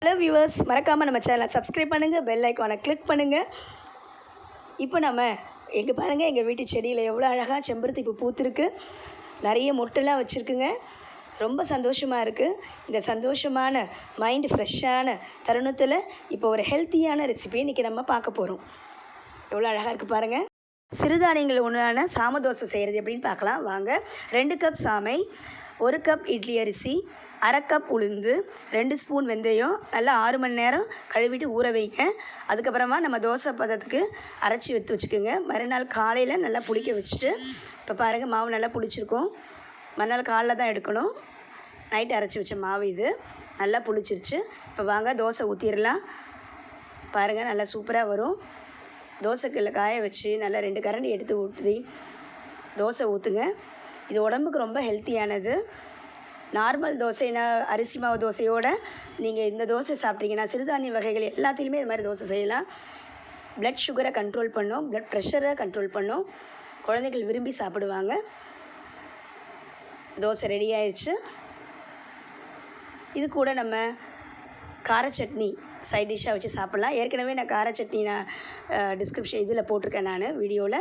Hello viewers, மறக்காமல் நம்ம சேனலை சப்ஸ்கிரைப் பண்ணுங்கள், பெல் ஐக்கானை கிளிக் பண்ணுங்கள். இப்போ நம்ம பாருங்கள், எங்கள் வீட்டு செடியில் எவ்வளோ அழகாக செம்பருத்தி பூ பூத்துருக்கு. நிறைய மொட்டெல்லாம் வச்சுருக்குங்க. ரொம்ப சந்தோஷமாக இருக்குது. இந்த சந்தோஷமான மைண்டு ஃப்ரெஷ்ஷான தருணத்தில் இப்போ ஒரு ஹெல்த்தியான ரெசிபி இன்றைக்கி நம்ம பார்க்க போகிறோம். எவ்வளோ அழகாக இருக்குது பாருங்கள். சிறுதானியங்கள் ஒன்றான சாம தோசை செய்கிறது எப்படின்னு பார்க்கலாம் வாங்க. 2 கப் சாமை, 1 கப் இட்லி அரிசி, அரை கப் உளுந்து, 2 ஸ்பூன் வெந்தயம் நல்லா 6 மணி நேரம் கழுவிட்டு ஊற வைங்க. அதுக்கப்புறமா நம்ம தோசை பதத்துக்கு அரைச்சி எடுத்து வச்சுக்கோங்க. மறுநாள் காலையில் நல்லா புளிக்க வச்சுட்டு, இப்போ பாருங்கள் மாவு நல்லா புளிச்சிருக்கும். மறுநாள் காலைல தான் எடுக்கணும். நைட்டு அரைச்சி வச்ச மாவு இது நல்லா புளிச்சிருச்சு. இப்போ வாங்க தோசை ஊற்றிடலாம். பாருங்கள் நல்லா சூப்பராக வரும். தோசைக்கல்ல காய வச்சு நல்லா 2 கரண்டி எடுத்து ஊற்றி தோசை ஊற்றுங்க. இது உடம்புக்கு ரொம்ப ஹெல்த்தியானது. நார்மல் தோசைனா அரிசி மாவு தோசையோடு நீங்கள் இந்த தோசை சாப்பிட்டீங்கன்னா சிறுதானிய வகைகள் எல்லாத்துலேயுமே இது மாதிரி தோசை செய்யலாம். ப்ளட் சுகரை கண்ட்ரோல் பண்ணும், ப்ளட் ப்ரெஷரை கண்ட்ரோல் பண்ணும். குழந்தைகள் விரும்பி சாப்பிடுவாங்க. தோசை ரெடி ஆயிடுச்சு. இது கூட நம்ம கார சட்னி சைட் டிஷ்ஷாக வச்சு சாப்பிட்லாம். ஏற்கனவே நான் கார சட்னி டிஸ்கிரிப்ஷன் இதில் போட்டிருக்கேன் நான் வீடியோவில்.